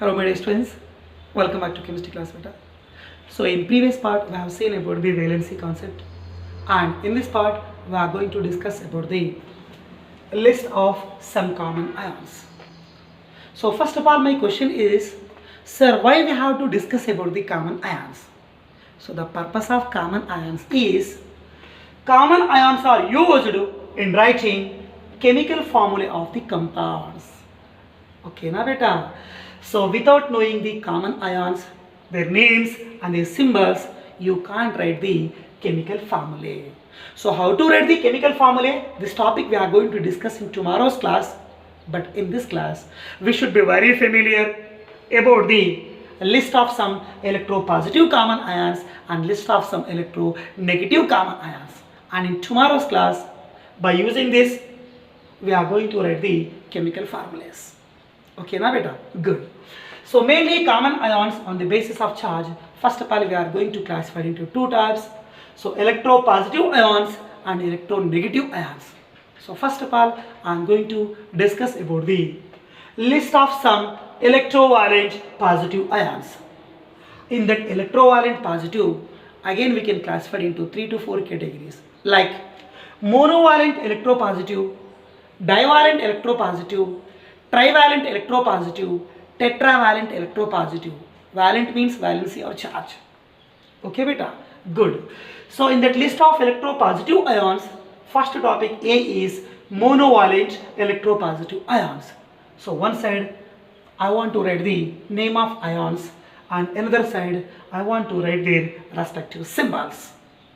Hello my dear students, welcome back to chemistry class beta. So in previous part we have seen about the valency concept, and in this part we are going to discuss about the list of some common ions. So first of all my question is, sir, why we have to discuss about the common ions? So the purpose of common ions is, common ions are used in writing chemical formulae of the compounds. Okay na beta? So without knowing the common ions, their names and their symbols, you can't write the chemical formulae. So how to write the chemical formulae? This topic we are going to discuss in tomorrow's class. But in this class, we should be very familiar about the list of some electropositive common ions and list of some electronegative common ions. And in tomorrow's class, by using this, we are going to write the chemical formulas. Okay na beta? Good. So mainly common ions on the basis of charge. First of all, we are going to classify into two types. So electropositive ions and electronegative ions. So first of all, I am going to discuss about the list of some electrovalent positive ions. In that electrovalent positive, again we can classify into 3 to 4 categories, like monovalent electropositive, divalent electropositive, trivalent electropositive, tetravalent electropositive. Valent means valency or charge. Okay beta? Good. So in that list of electropositive ions, first topic A is monovalent electropositive ions. So one side I want to write the name of ions, and another side I want to write their respective symbols.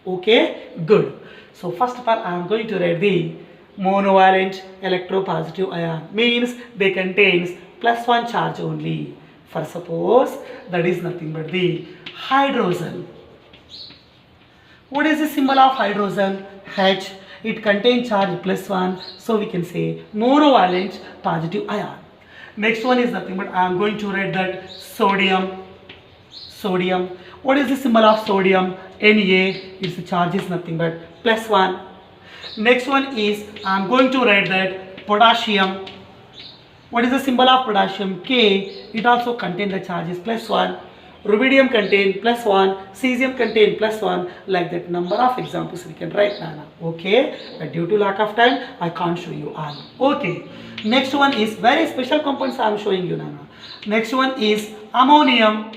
Okay? Good. So first of all, I am going to write the monovalent electropositive ion, means they contains +1 charge only. For suppose that is nothing but the hydrogen. What is the symbol of hydrogen? H. It contains charge +1, so we can say monovalent positive ion. Next one is nothing but I am going to write that sodium. Sodium. What is the symbol of sodium? Na. Its charge is nothing but +1. Next one is I am going to write that potassium. What is the symbol of potassium? K. It also contains the charges +1. Rubidium contain +1, cesium contain +1, like that number of examples we can write, Nana. Okay, but due to lack of time, I can't show you all. Okay, next one is very special compounds I am showing you, Nana. Next one is ammonium.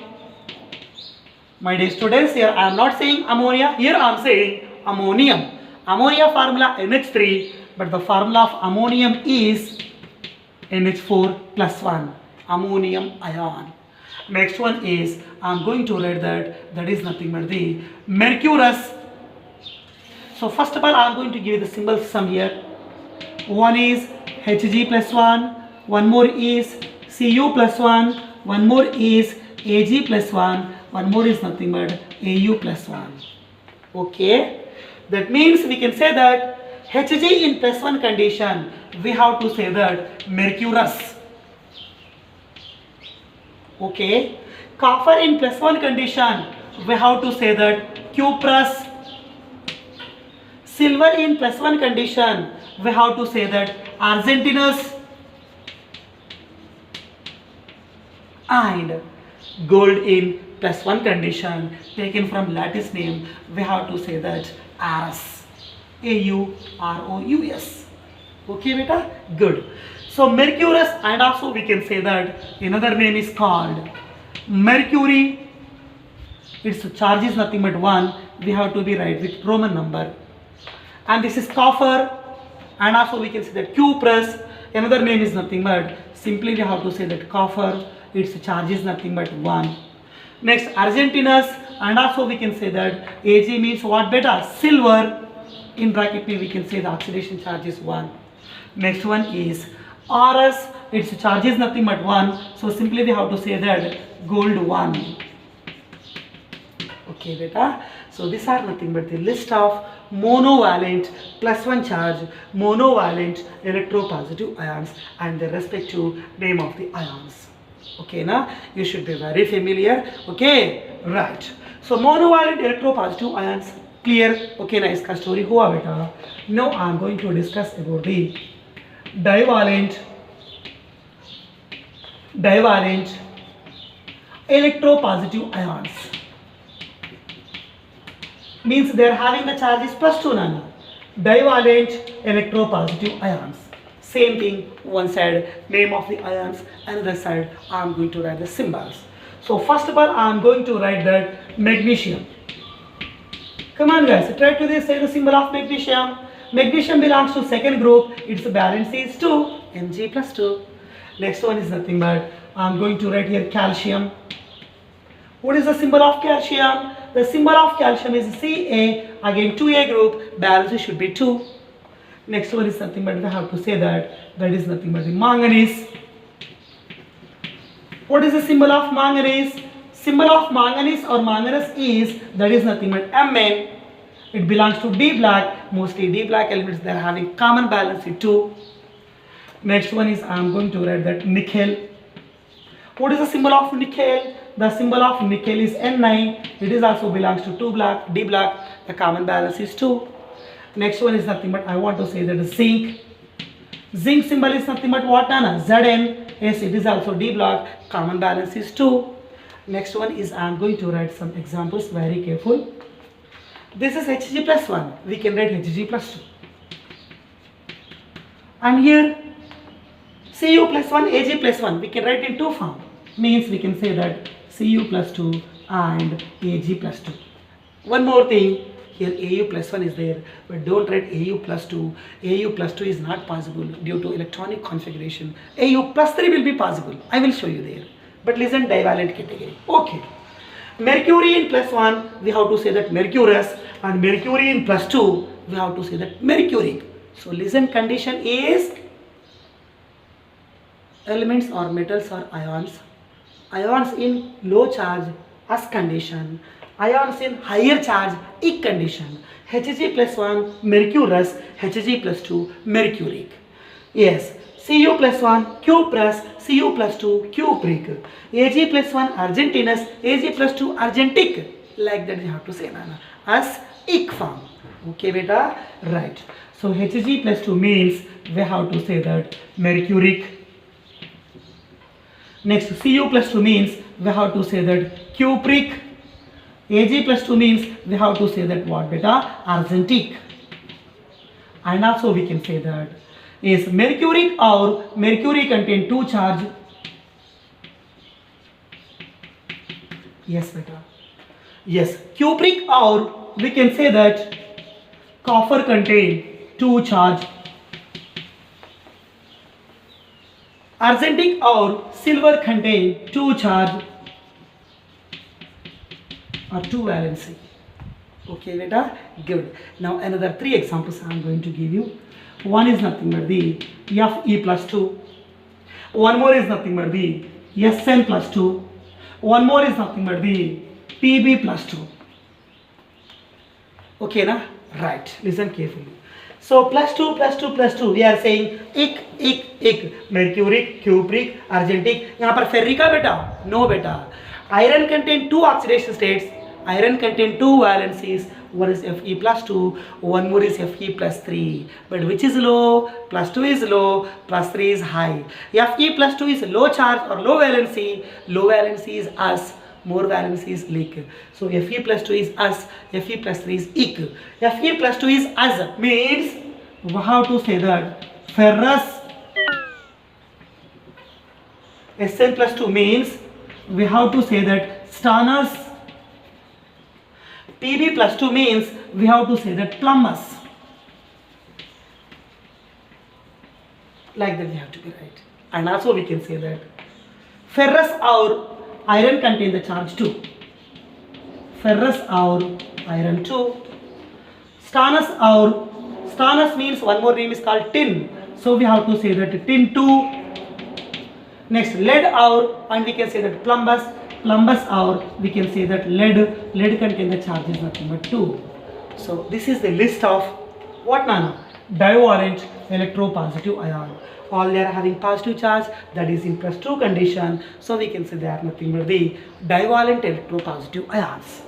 My dear students, here I am not saying ammonia, here I am saying ammonium. Ammonia formula NH3, but the formula of ammonium is NH4 +1, ammonium ion. Next one is I am going to write that is nothing but the mercurous. So first of all, I am going to give you the symbols some here. One is Hg +1, one more is Cu +1, one more is Ag +1, one more is nothing but Au +1. Okay, that means we can say that Hg in +1 condition, we have to say that mercurous. Okay, copper in +1 condition, we have to say that cuprous. Silver in +1 condition, we have to say that argentinous. And gold in +1 condition, taken from lattice name, we have to say that Aurous. Aurous. Okay beta? Good. So mercurous, and also we can say that another name is called mercury. Its charge is nothing but 1. We have to be right with Roman number. And this is copper, and also we can say that cuprous. Another name is nothing but, simply we have to say that copper. Its charge is nothing but 1. Next, argentinous, and also we can say that Ag means what beta? Silver. In bracket P we can say the oxidation charge is 1. Next one is Aurous. Its charge is nothing but 1. So simply we have to say that gold 1. Okay beta. So these are nothing but the list of monovalent +1 charge, monovalent electropositive ions and the respective name of the ions. Okay na? You should be very familiar. Okay, right. So monovalent electropositive ions, clear? Okay na, iska story hua beta. Now I am going to discuss about the divalent electropositive ions. Means they are having the charge is plus 2 nano. Divalent electropositive ions. Same thing, one side name of the ions, another side I am going to write the symbols. So first of all I am going to write that magnesium. Come on guys, try to say the symbol of magnesium. Magnesium belongs to second group, its valence is 2, Mg plus 2. Next one is nothing but I am going to write here calcium. What is the symbol of calcium? The symbol of calcium is Ca, again 2A group, valence should be 2. Next one is nothing but we have to say that is nothing but the manganese. What is the symbol of manganese? Symbol of manganese or manganese is that is nothing but Mn. It belongs to D black. Mostly D black elements they are having common valence 2. Next one is I am going to write that nickel. What is the symbol of nickel? The symbol of nickel is Ni. It is also belongs to 2 black, D black. The common valence is 2. Next one is nothing but I want to say that zinc. Zinc symbol is nothing but what Nana? Zn. Yes, it is also D block. Common valence is 2. Next one is I am going to write some examples. Very careful. This is Hg plus 1. We can write Hg plus 2. And here Cu plus 1, Ag plus 1. We can write in two form. Means we can say that Cu plus 2 and Ag plus 2. One more thing. Here Au plus 1 is there, but don't write Au plus 2. Au plus 2 is not possible due to electronic configuration. Au plus 3 will be possible. I will show you there. But listen, divalent category. Okay. Mercury in plus 1, we have to say that mercurous, and mercury in plus 2, we have to say that mercuric. So listen, condition is elements or metals or ions. Ions in low charge as condition. Ions in higher charge, ic condition. Hg plus 1, mercurous. Hg plus 2, mercuric. Yes. Cu plus 1, cuprous. Cu plus 2, cupric. Ag plus 1, argentinous. Ag plus 2, argentic. Like that you have to say Nana. As ic form. Okay beta? Right. So Hg plus 2 means we have to say that mercuric. Next Cu plus 2 means we have to say that cupric. Ag plus 2 means we have to say that what beta? Argentic. And also we can say that is mercuric or mercury contain 2 charge. Yes beta. Yes. Cupric or we can say that copper contain 2 charge. Argentic or silver contain 2 charge. Or 2 valency. Okay beta, good. Now another 3 examples I am going to give you. One is nothing but the Fe plus 2. One more is nothing but the Sn plus 2. One more is nothing but the Pb plus 2. Okay na? Right. Listen carefully. So plus 2 plus 2 plus 2 we are saying ic. Mercuric, cupric, argentic. यहाँ पर ferric है बेटा? No बेटा. Iron contain 2 oxidation states. Iron contain 2 valencies. One is Fe plus 2, one more is Fe plus 3. But which is low? Plus 2 is low, plus 3 is high. Fe plus 2 is low charge or low valency. Low valency is us, more valency is lic. So Fe plus 2 is us, Fe plus 3 is ic. Fe plus 2 is us means we have to say that ferrous. Sn plus 2 means we have to say that stannous. Pb plus 2 means we have to say that plumbous. Like that we have to be right. And also we can say that ferrous or iron contain the charge 2. Ferrous or iron 2. Stannous means one more name is called tin. So we have to say that tin 2. Next lead or, and we can say that plumbous or we can say that lead contain the charge is nothing but 2. So this is the list of what Nana? Divalent electropositive ion. All they are having positive charge, that is in plus 2 condition. So we can say they are nothing but the divalent electropositive ions.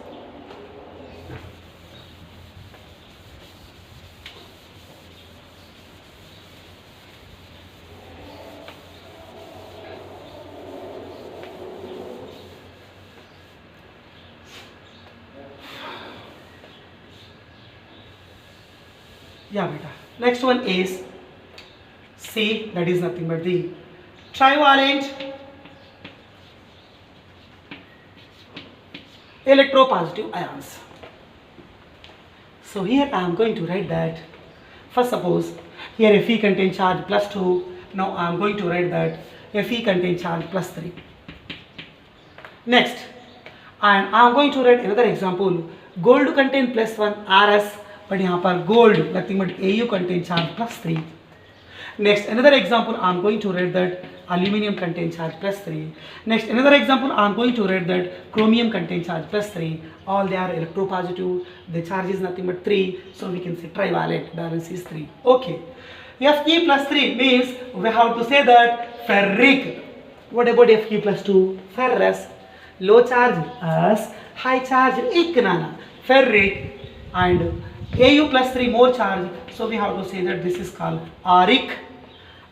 Yeah, beta. Next one is C, that is nothing but the trivalent electropositive ions. So here I am going to write that. First, suppose here Fe contains charge plus 2. Now I am going to write that Fe contains charge plus 3. Next, and I am going to write another example. Gold contain plus 1 Rs, but यहाँ पर gold nothing but Au contain charge plus 3. Next, another example I am going to write that aluminum contain charge plus 3. Next, another example I am going to write that chromium contain charge plus 3. All they are electropositive. The charge is nothing but 3. So we can say trivalent. Valence is 3. Okay. Fe plus 3 means we have to say that ferric. What about Fe plus 2? Ferrous. Low charge as high charge Ignana. Ferric and Au plus 3 more charge. So we have to say that this is called auric.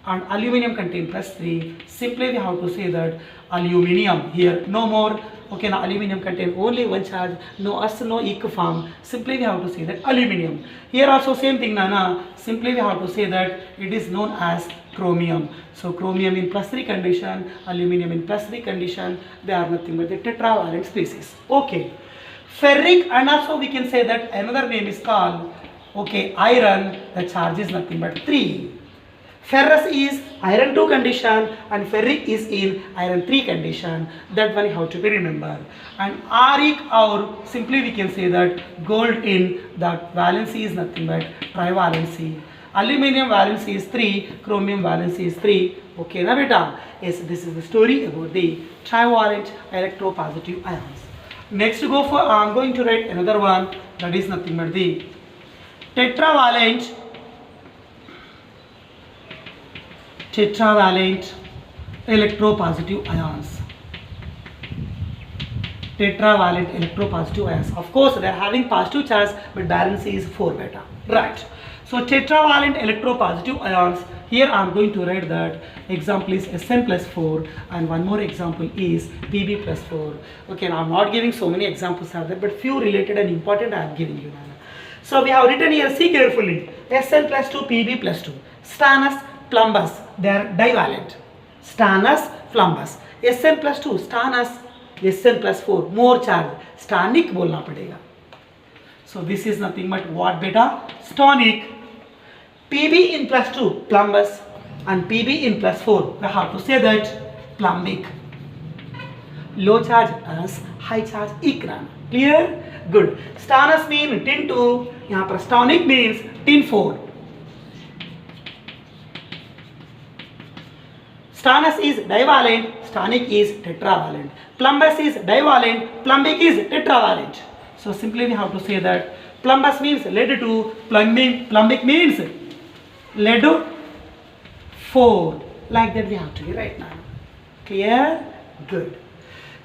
And aluminum contain plus 3. Simply we have to say that aluminum here no more. Okay, now aluminum contain only one charge, no S, no eq form. Simply we have to say that aluminum. Here also same thing, Nana. Simply we have to say that it is known as chromium. So chromium in plus 3 condition, aluminum in plus 3 condition, they are nothing but the tetravalent species. Okay. Ferric, and also we can say that another name is called, okay, iron. The charge is nothing but 3. Ferrous is iron 2 condition and ferric is in iron 3 condition. That one how to be remember. And auric, or simply we can say that gold in that valency is nothing but trivalency. Aluminum valency is 3, chromium valency is 3. Okay, na beta? Yes, this is the story about the trivalent electropositive ions. Next to go for, I am going to write another one, that is nothing but the tetravalent electropositive ions. Tetravalent electropositive ions. Of course, they are having positive charge, but valency is 4 beta. Right. So tetravalent electropositive ions. Here I am going to write that example is Sn plus 4 and one more example is Pb plus 4. Okay, now I am not giving so many examples are there, but few related and important I am giving you. So we have written here, see carefully, Sn plus 2, Pb plus 2. Stannous, plumbous, they are divalent. Stannous, plumbous. Sn plus 2, stannous, Sn plus 4, more charge. Stannic बोलना पड़ेगा. So this is nothing but what beta? Stonic. Pb in plus 2, plumbous, and Pb in plus 4, we have to say that plumbic. Low charge as high charge ecran. Clear? Good. Stannous means tin 2, यहाँ पर stonic means tin 4. Stannous is divalent, stonic is tetravalent. Plumbous is divalent, plumbic is tetravalent. So simply we have to say that plumbous means lead 2, plumbic means lead 4. Like that we have to be right now. Clear? Good.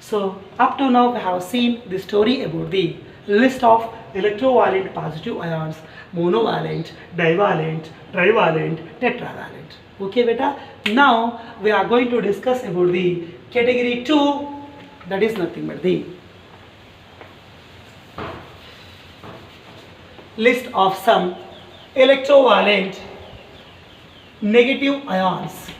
So up to now we have seen the story about the list of electrovalent positive ions, monovalent, divalent, trivalent, tetravalent. Okay beta. Now we are going to discuss about the category 2, that is nothing but the list of some electrovalent negative ions.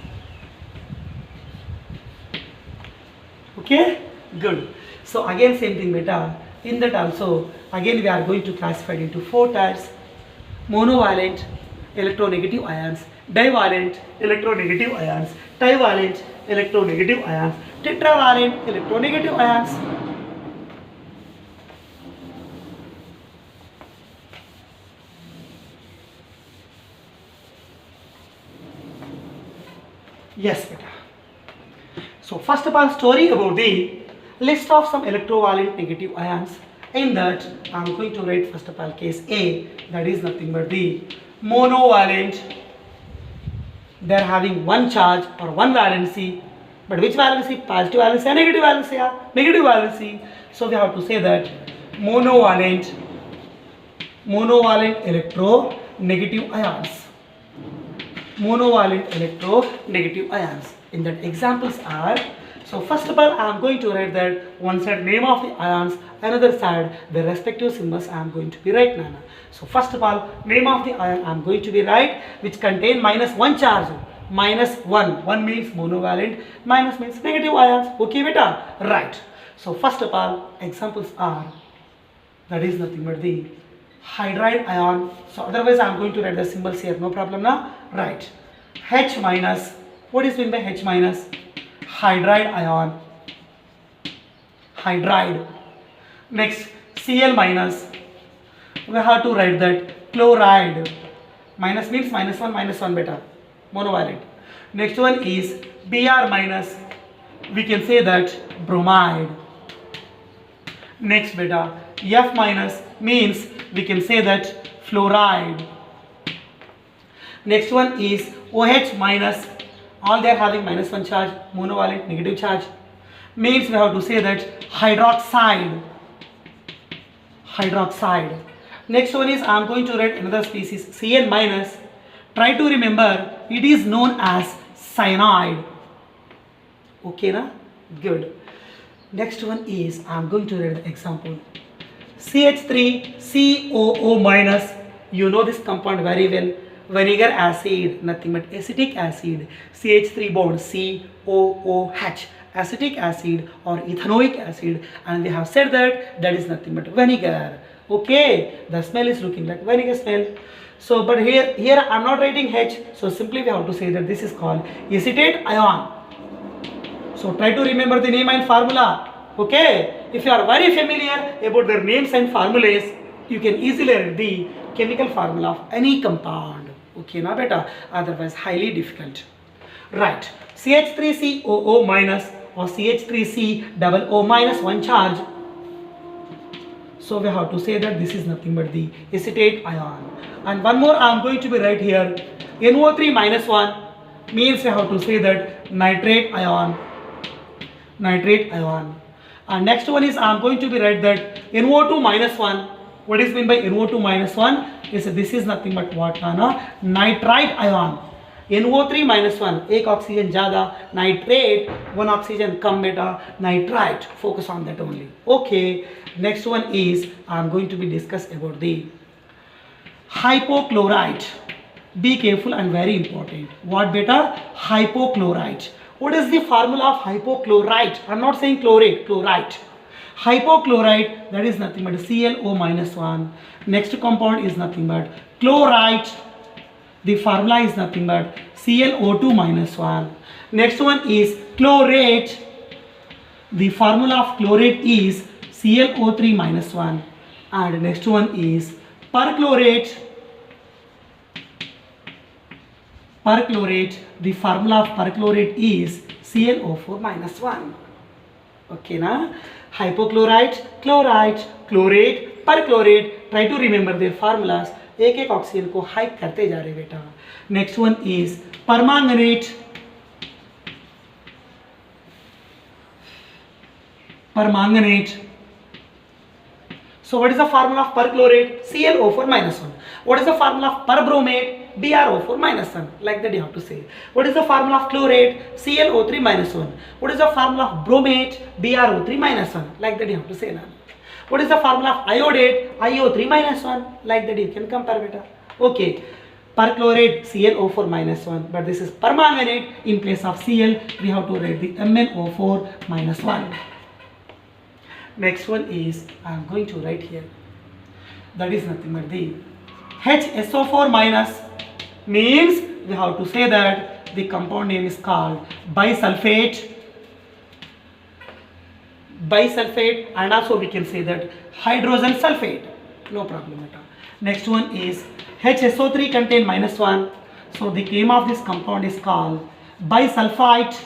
Okay, good. So again same thing beta. In that also again we are going to classify into 4 types: monovalent electronegative ions, divalent electronegative ions, trivalent electronegative ions, tetravalent electronegative ions. Yes beta. So first of all, story about the list of some electrovalent negative ions. In that I am going to write first of all case A, that is nothing but the monovalent. They are having one charge or one valency, but which valency? Positive valency or negative valency? Negative valency. So we have to say that monovalent electronegative ions. Monovalent electronegative ions. In that examples are So first of all, I am going to write that one side name of the ions, another side the respective symbols I am going to be write, Nana. So first of all, name of the ion I am going to be write which contain -1 charge. -1. 1 means monovalent, minus means negative ions. Okay, beta? Right. So first of all, examples are, that is nothing but the hydride ion. So otherwise I am going to write the symbols here, no problem now. Right. H minus. What is meant by H minus? Hydride ion. Hydride. Next, Cl minus. We have to write that chloride. Minus means -1 beta. Monovalent. Next one is Br minus. We can say that bromide. Next beta, F minus means we can say that fluoride. Next one is OH minus. All they are having -1 charge, monovalent, negative charge. Means we have to say that hydroxide. Hydroxide. Next one is I am going to write another species, Cn minus. Try to remember it is known as cyanide. Okay, na? Good. Next one is I am going to write the example. CH3COO minus. You know this compound very well. Vinegar acid, nothing but acetic acid. CH3 bond COOH. Acetic acid or ethanoic acid, and we have said that that is nothing but vinegar. Okay, the smell is looking like vinegar smell. So but here I am not writing H, so simply we have to say that this is called acetate ion. So try to remember the name and formula. Okay, if you are very familiar about their names and formulas, you can easily write the chemical formula of any compound. Okay, na beta, otherwise highly difficult. Right, CH3COO minus or CH3COO minus 1 charge. So we have to say that this is nothing but the acetate ion. And one more I am going to be right here. NO3 minus 1 means we have to say that nitrate ion. Nitrate ion. And next one is I am going to be write that NO2 minus 1. What is meant by NO2 minus 1? Is this is nothing but what, Nana? Nitrite ion. NO3 minus 1, एक oxygen ज़्यादा, nitrate 1 oxygen कम बेटा, nitrite, focus on that only. Okay, next one is I am going to be discuss about the hypochlorite. Be careful and very important. What beta? Hypochlorite. What is the formula of hypochlorite? I am not saying chlorate, chlorite. Hypochlorite, that is nothing but ClO minus 1. Next compound is nothing but chlorite. The formula is nothing but ClO2 minus 1. Next one is chlorate. The formula of chlorate is ClO3 minus 1. And next one is perchlorate. Perchlorate. The formula of perchlorate is ClO4 minus 1. Okay, na? Hypochlorite, chlorite, chlorate, perchlorate. Try to remember their formulas. एक एक oxygen को hike करते जा रहे बेटा. Next one is permanganate. Permanganate. So what is the formula of perchlorate? ClO4 minus 1. What is the formula of perbromate? BrO4 minus 1. Like that you have to say. What is the formula of chlorate? ClO3 minus 1. What is the formula of bromate? BrO3 minus 1. Like that you have to say now. What is the formula of iodate? IO3 minus 1. Like that you can compare beta. Okay. Perchlorate ClO4 minus 1. But this is permanganate. In place of Cl, we have to write the MnO4 minus 1. Next one is I am going to write here. That is nothing but the HSO4 minus means we have to say that the compound name is called bisulfate. Bisulfate, and also we can say that hydrogen sulfate. No problem at all. Next one is HSO3 contain minus 1. So the name of this compound is called bisulfite.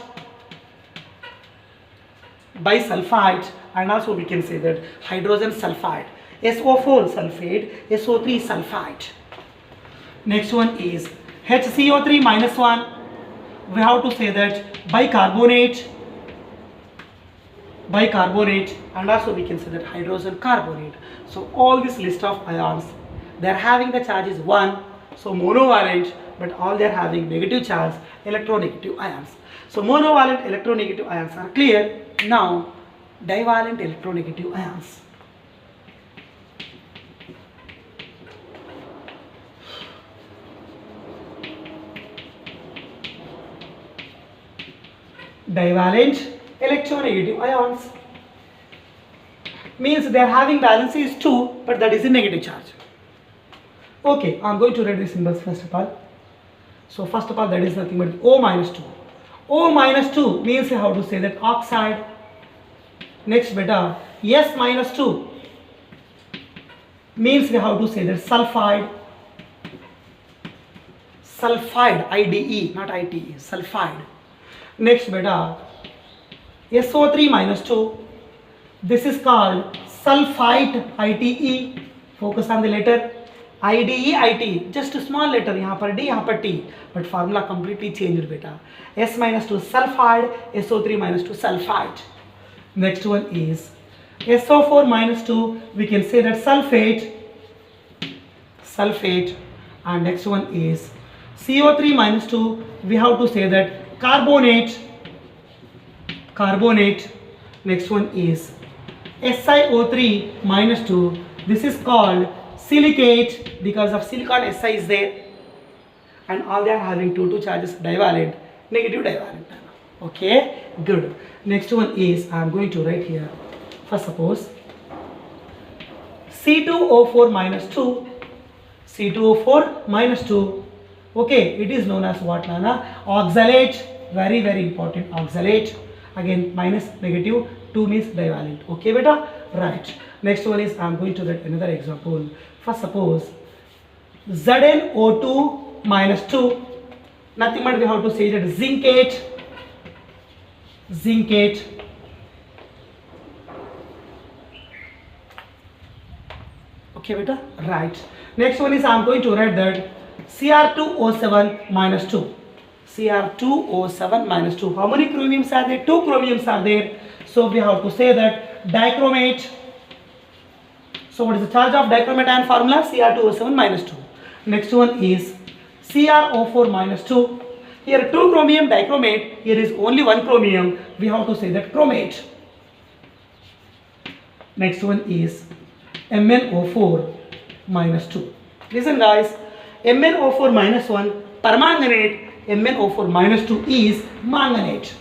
Bisulfite, and also we can say that hydrogen sulfide. SO4 sulfate, SO3 sulfite. Next one is HCO3 minus 1. We have to say that bicarbonate. Bicarbonate, and also we can say that hydrogen carbonate. So all this list of ions, they are having the charges 1. So monovalent, but all they are having negative charge, electronegative ions. So monovalent electronegative ions are clear. Now divalent electronegative ions. Divalent electronegative ions means they are having valency is 2, but that is a negative charge. Okay, I am going to write the symbols first of all. So first of all, that is nothing but O minus 2. O minus 2 means how to say that oxide. Next beta, S minus 2 means how to say that sulfide. Sulfide, IDE, not ITE, sulfide. Next beta, SO3 minus 2, this is called sulfite, ITE. Focus on the letter IDE, ITE, just a small letter, यहाँ पर D, यहाँ पर T, but formula completely changed beta. S minus 2 sulfide, SO3 minus 2 sulfite. Next one is SO4 minus 2, we can say that sulfate, sulfate, and next one is CO3 minus 2, we have to say that carbonate, carbonate. Next one is SiO3 minus 2, this is called silicate because of silicon Si is there, and all they are having two charges, divalent, negative divalent. Okay, good. Next one is I am going to write here. First suppose C2O4 minus 2, C2O4 minus 2. Okay, it is known as what, Nana? Oxalate. Very important, oxalate. Again minus negative, 2 means divalent. Okay beta, right. Next one is I am going to write another example. First suppose ZnO2 minus 2, nothing but we have to say that zincate, zincate. Okay beta, right. Next one is I am going to write that Cr2O7 minus 2, Cr2O7 minus 2. How many chromiums are there? 2 chromiums are there. So we have to say that dichromate. So what is the charge of dichromate ion formula? Cr2O7 minus 2. Next one is CrO4 minus 2. Here 2 chromium dichromate, here is only 1 chromium. We have to say that chromate. Next one is MnO4 minus 2. Listen guys, MnO4 minus 1 permanganate, MnO4 minus 2 is manganate.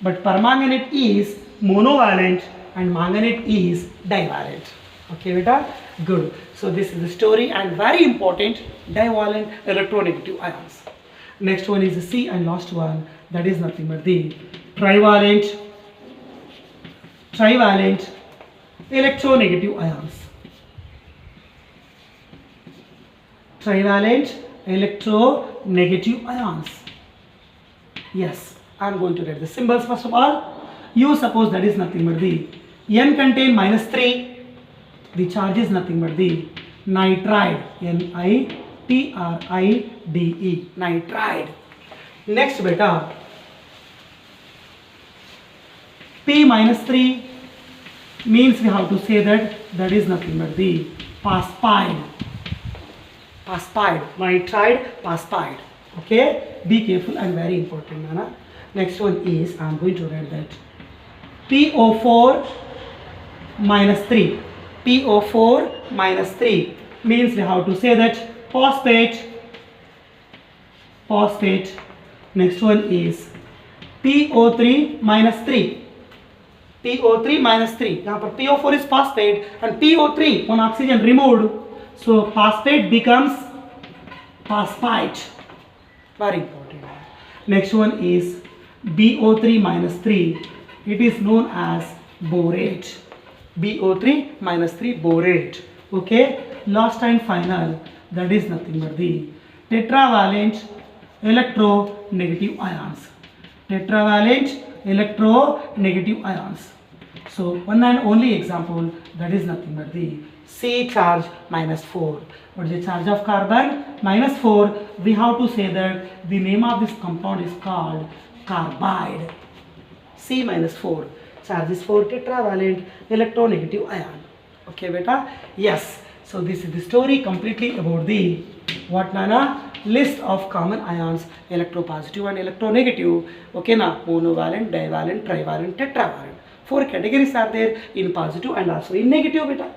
But permanganate is monovalent and manganate is divalent. Okay beta, good. So this is the story and very important, divalent electronegative ions. Next one is the C and last one, that is nothing but the trivalent electronegative ions. Trivalent electronegative ions. Yes, I am going to write the symbols first of all. You suppose that is nothing but the N contain minus 3. The charge is nothing but the nitride, Nitride, nitride. Next beta, P minus 3 means we have to say that is nothing but the phosphide, nitride, phosphide. Okay, be careful and very important, Nana. Next one is I am going to write that PO4 minus 3. PO4 minus 3 means we have to say that phosphate. Next one is PO3 minus 3. PO3 minus 3. Now PO4 is phosphate and PO3, one oxygen removed. So phosphate becomes phosphite. Very important. Next one is BO3 minus 3. It is known as borate. BO3 minus 3 borate. Okay. Last and final, that is nothing but the tetravalent electronegative ions. Tetravalent electronegative ions. So one and only example, that is nothing but the C charge minus 4. What is the charge of carbon? Minus 4. We have to say that the name of this compound is called carbide. C minus 4. Charge is 4, tetravalent electronegative ion. Okay beta? Yes. So this is the story completely about the what Nana? List of common ions, electropositive and electronegative. Okay na? Monovalent, divalent, trivalent, tetravalent. 4 categories are there in positive and also in negative beta.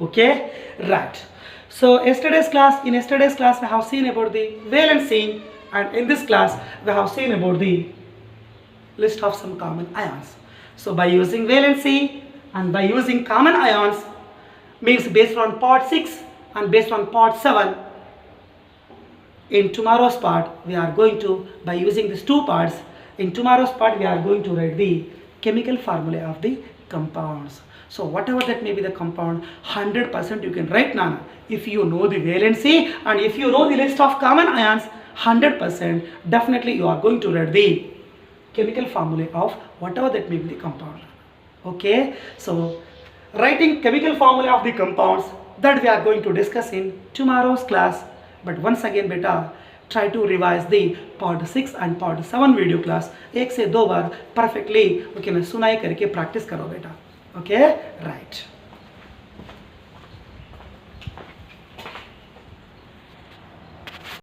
Okay, right. So in yesterday's class we have seen about the valency, and in this class we have seen about the list of some common ions. So by using valency and by using common ions, means based on part 6 and based on part 7, in tomorrow's part we are going to, by using these two parts, in tomorrow's part we are going to write the chemical formula of the compounds. So whatever that may be the compound, 100% you can write Nana. If you know the valency and if you know the list of common ions, 100% definitely you are going to write the chemical formula of whatever that may be the compound. Okay, so writing chemical formula of the compounds, that we are going to discuss in tomorrow's class. But once again beta, try to revise the part 6 and part 7 video class. एक से दो बार perfectly okay ना सुनाई करके practice करो बेटा. Okay, right.